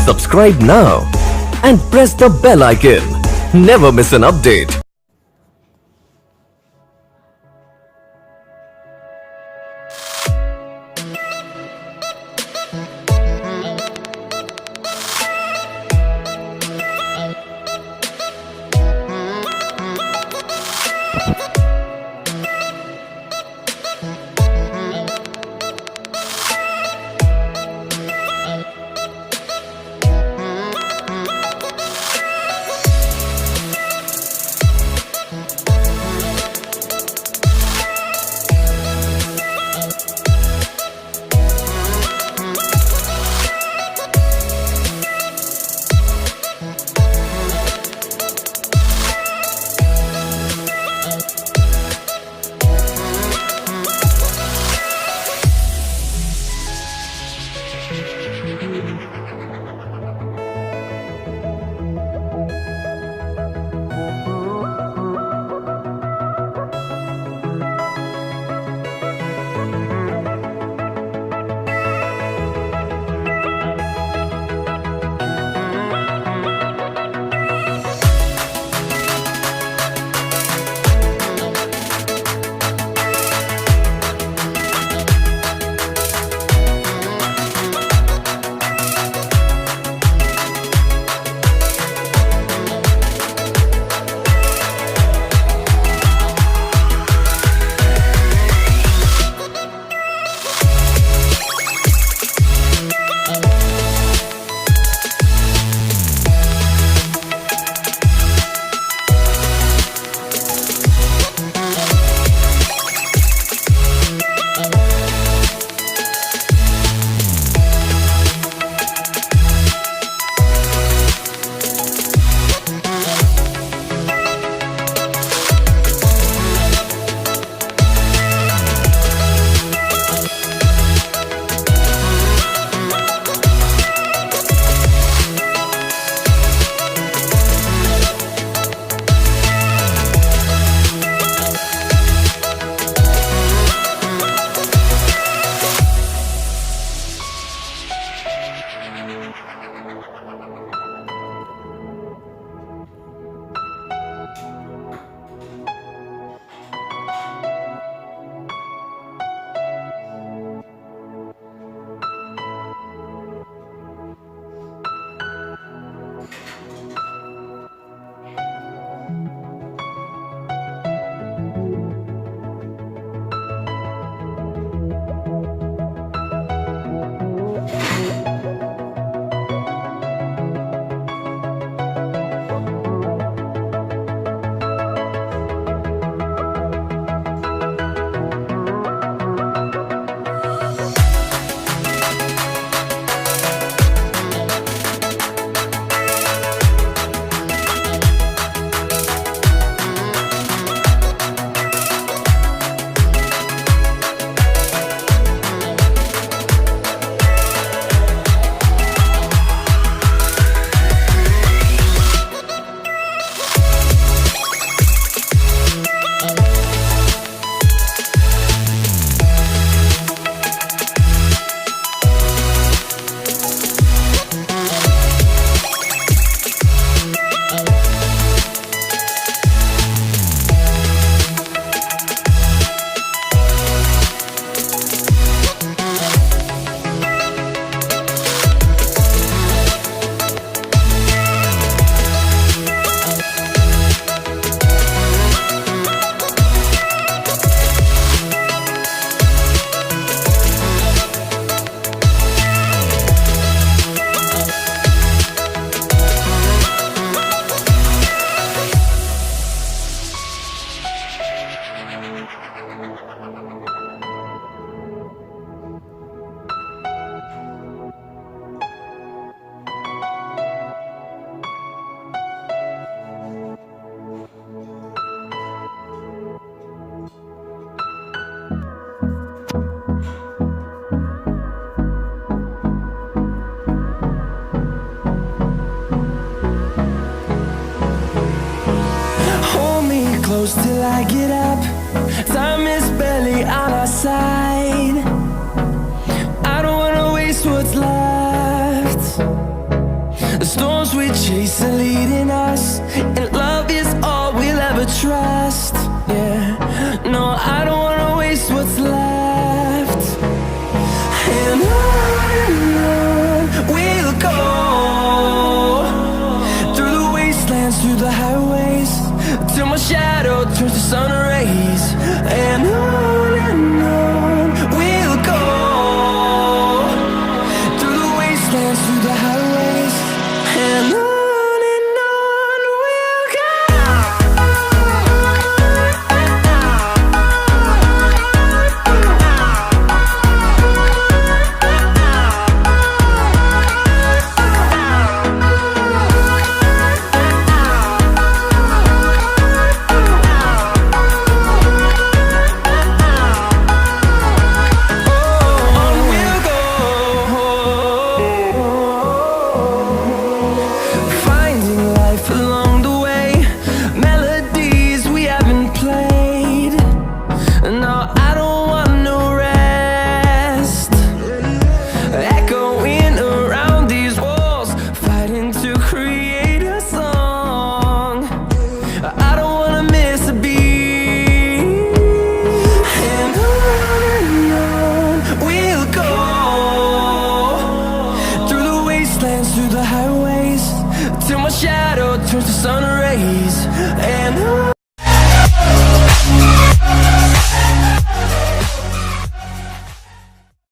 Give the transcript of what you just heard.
Subscribe now and press the bell icon. Never miss an update. I don't wanna waste what's left. The storms we chase are leading us, and love is all we'll ever trust. Yeah, no, I don't wanna waste what's left. And on we'll go, through the wastelands, through the highways, till my shadow turns to sun rays. And on we'll go, through the wastelands, through the highways, and on we'll go. Through the highways, till my shadow turns to sun rays. And